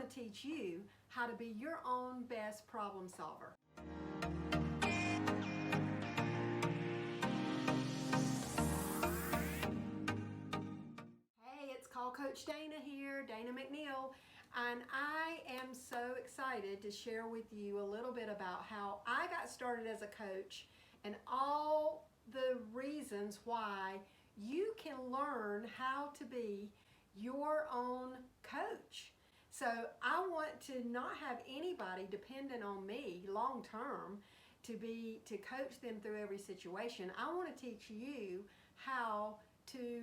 want to teach you how to be your own best problem solver. Hey, it's Call Coach Dana here, Dana McNeill, and I am so excited to share with you a little bit about how I got started as a coach and all the reasons why you can learn how to be your own coach. So I want to not have anybody dependent on me long term to coach them through every situation. I want to teach you how to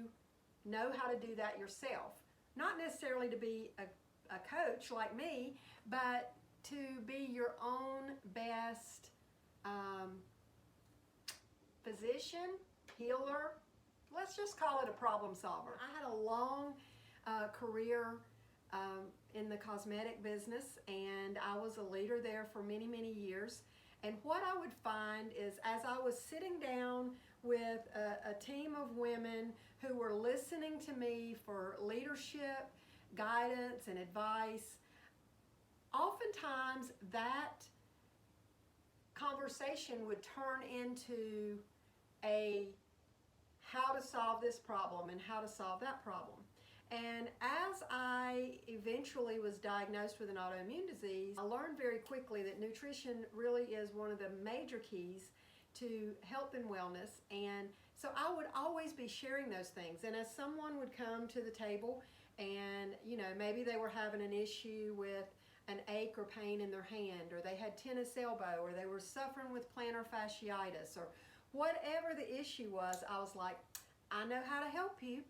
know how to do that yourself. Not necessarily to be a coach like me, but to be your own best physician, healer. Let's just call it a problem solver. I had a long career in the cosmetic business, and I was a leader there for many, many years. And what I would find is, as I was sitting down with a team of women who were listening to me for leadership, guidance, and advice, oftentimes that conversation would turn into a how to solve this problem and how to solve that problem. And as I eventually was diagnosed with an autoimmune disease, I learned very quickly that nutrition really is one of the major keys to health and wellness. And so I would always be sharing those things. And as someone would come to the table and, maybe they were having an issue with an ache or pain in their hand, or they had tennis elbow, or they were suffering with plantar fasciitis, or whatever the issue was, I was like, I know how to help you.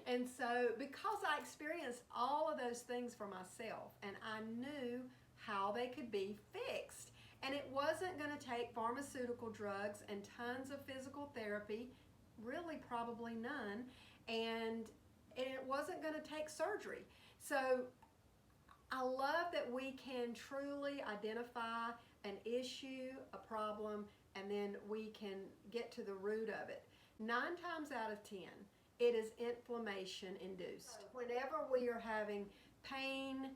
And so because I experienced all of those things for myself, and I knew how they could be fixed, and it wasn't going to take pharmaceutical drugs and tons of physical therapy, really probably none, and it wasn't going to take surgery. So I love that we can truly identify an issue, a problem, and then we can get to the root of it. 9 times out of 10, it is inflammation induced. Whenever we are having pain,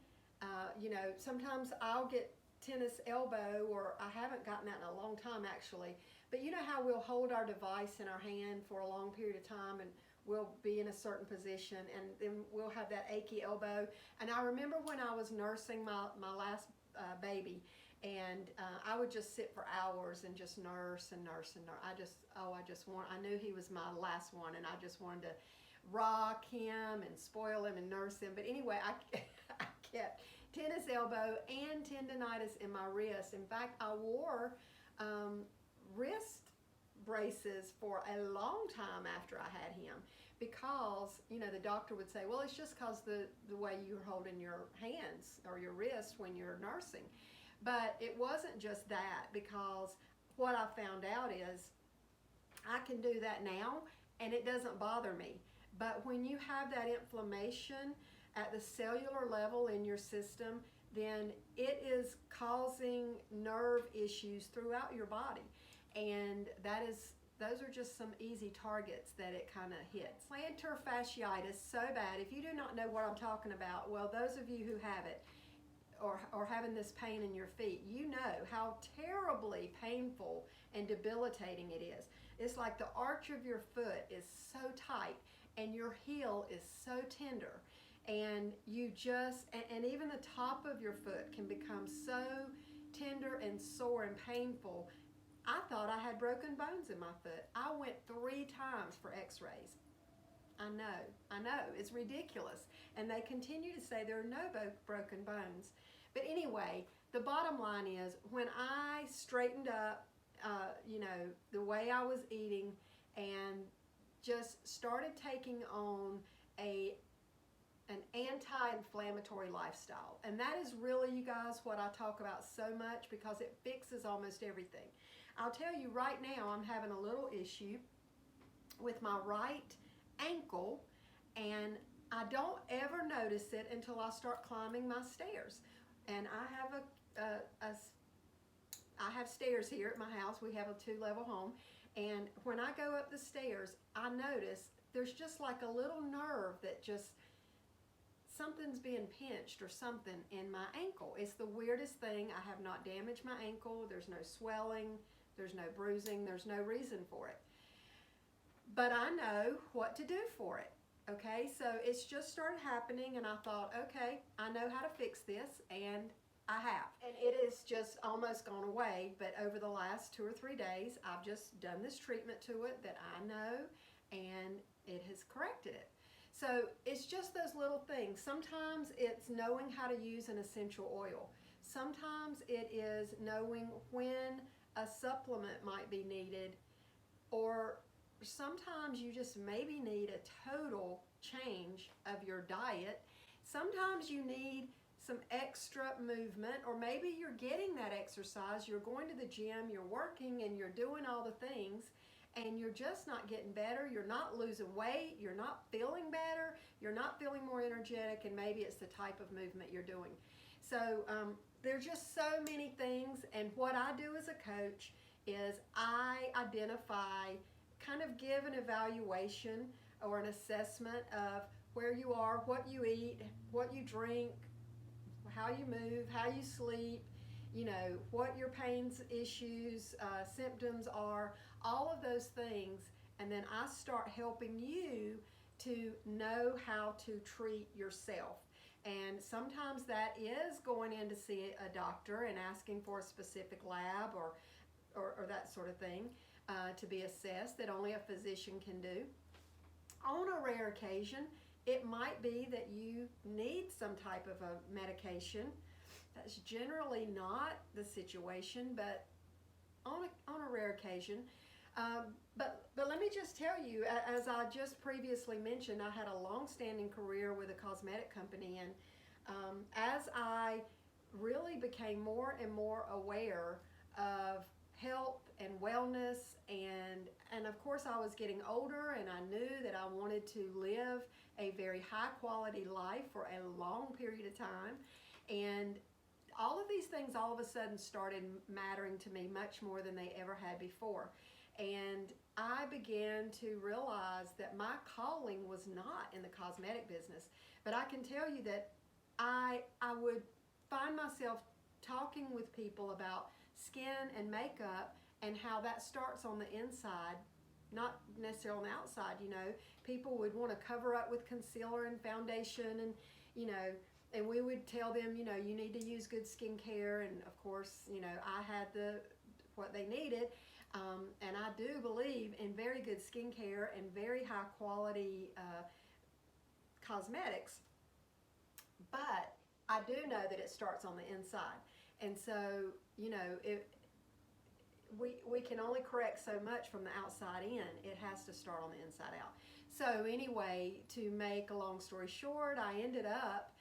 sometimes I'll get tennis elbow, or I haven't gotten that in a long time actually, but you know how we'll hold our device in our hand for a long period of time and we'll be in a certain position and then we'll have that achy elbow. And I remember when I was nursing my last baby, and I would just sit for hours and just nurse and nurse and nurse. I knew he was my last one, and I just wanted to rock him and spoil him and nurse him. But anyway, I kept tennis elbow and tendonitis in my wrist. In fact, I wore wrist braces for a long time after I had him, because the doctor would say, well, it's just because the way you're holding your hands or your wrists when you're nursing. But it wasn't just that, because what I found out is I can do that now and it doesn't bother me. But when you have that inflammation at the cellular level in your system, then it is causing nerve issues throughout your body. And those are just some easy targets that it kind of hits. Plantar fasciitis, so bad. If you do not know what I'm talking about, well, those of you who have it, or having this pain in your feet, you know how terribly painful and debilitating it is. It's like the arch of your foot is so tight and your heel is so tender, and and even the top of your foot can become so tender and sore and painful. I thought I had broken bones in my foot. I went 3 times for x-rays. I know, it's ridiculous. And they continue to say there are no broken bones. But anyway, the bottom line is, when I straightened up, the way I was eating, and just started taking on an anti-inflammatory lifestyle. And that is really, you guys, what I talk about so much, because it fixes almost everything. I'll tell you right now, I'm having a little issue with my right ankle, and I don't ever notice it until I start climbing my stairs. And I have stairs here at my house. We have a 2-level home, and when I go up the stairs, I notice there's just like a little nerve that just something's being pinched or something in my ankle. It's the weirdest thing. I have not damaged my ankle. There's no swelling. There's no bruising. There's no reason for it. But I know what to do for it. Okay, so it's just started happening, and I thought, okay, I know how to fix this, and I have. And it has just almost gone away, but over the last 2 or 3 days, I've just done this treatment to it that I know, and it has corrected it. So it's just those little things. Sometimes it's knowing how to use an essential oil. Sometimes it is knowing when a supplement might be needed, or sometimes you just maybe need a total change of your diet. Sometimes you need some extra movement, or maybe you're getting that exercise, you're going to the gym, you're working, and you're doing all the things, and you're just not getting better. You're not losing weight, you're not feeling better, you're not feeling more energetic, and maybe it's the type of movement you're doing. So there's just so many things, and what I do as a coach is I identify, kind of give an evaluation or an assessment of where you are, what you eat, what you drink, how you move, how you sleep, you know, what your pains, issues, symptoms are, all of those things, and then I start helping you to know how to treat yourself. And sometimes that is going in to see a doctor and asking for a specific lab or that sort of thing to be assessed that only a physician can do. On a rare occasion, it might be that you need some type of a medication. That's generally not the situation, but on a rare occasion. But let me just tell you, as I just previously mentioned, I had a long-standing career with a cosmetic company, and as I really became more and more aware of health and wellness, and of course I was getting older, and I knew that I wanted to live a very high quality life for a long period of time, and all of these things all of a sudden started mattering to me much more than they ever had before. And I began to realize that my calling was not in the cosmetic business, but I can tell you that I would find myself talking with people about skin and makeup and how that starts on the inside, not necessarily on the outside. You know, people would want to cover up with concealer and foundation, and you know, and we would tell them, you know, you need to use good skincare, and of course, you know, I had what they needed, and I do believe in very good skincare and very high quality cosmetics, but I do know that it starts on the inside. And so, you know, we can only correct so much from the outside in. It has to start on the inside out. So anyway, to make a long story short, I ended up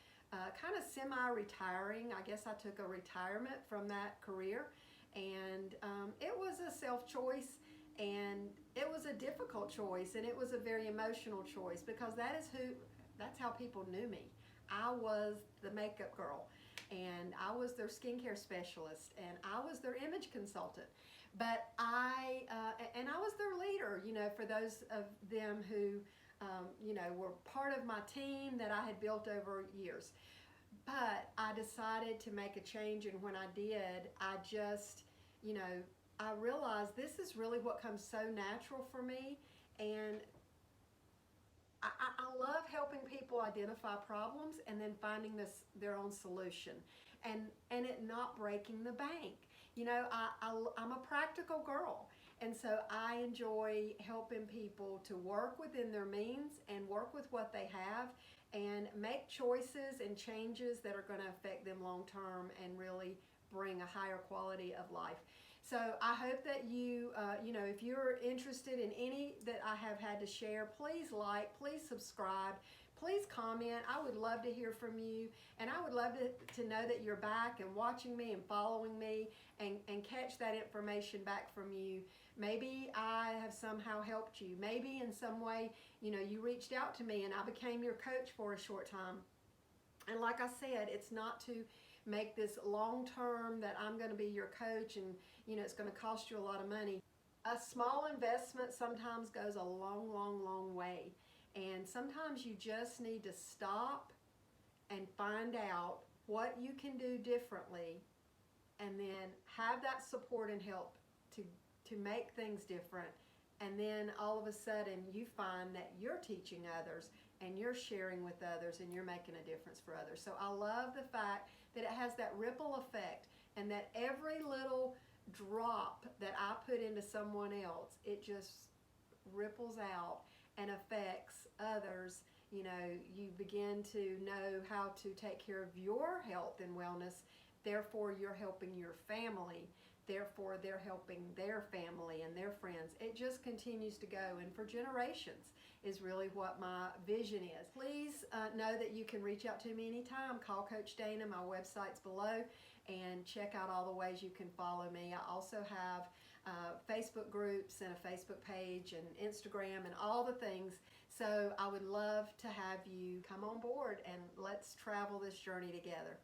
kind of semi-retiring. I guess I took a retirement from that career, and it was a self-choice, and it was a difficult choice, and it was a very emotional choice, because that's how people knew me. I was the makeup girl, and I was their skincare specialist, and I was their image consultant. But I was their leader, you know, for those of them who, you know, were part of my team that I had built over years. But I decided to make a change, and when I did, I just, you know, I realized this is really what comes so natural for me, and I love helping people identify problems and then finding their own solution, and it not breaking the bank. You know, I'm a practical girl, and so I enjoy helping people to work within their means and work with what they have and make choices and changes that are going to affect them long term and really bring a higher quality of life. So I hope that you know, if you're interested in any that I have had to share, please like, please subscribe, please comment. I would love to hear from you, and I would love to know that you're back and watching me and following me, and catch that information back from you. Maybe I have somehow helped you. Maybe in some way, you know, you reached out to me and I became your coach for a short time. And like I said, it's not to make this long term that I'm going to be your coach and, you know, it's going to cost you a lot of money. A small investment sometimes goes a long, long, long way. And sometimes you just need to stop and find out what you can do differently, and then have that support and help to make things different. And then all of a sudden you find that you're teaching others and you're sharing with others and you're making a difference for others. So I love the fact that it has that ripple effect, and that every little drop that I put into someone else, it just ripples out and affects others. You know, you begin to know how to take care of your health and wellness. Therefore, you're helping your family. Therefore, they're helping their family and their friends. It just continues to go, and for generations is really what my vision is. Please know that you can reach out to me anytime. Call Coach Dana. My website's below, and check out all the ways you can follow me. I also have Facebook groups and a Facebook page and Instagram and all the things. So I would love to have you come on board and let's travel this journey together.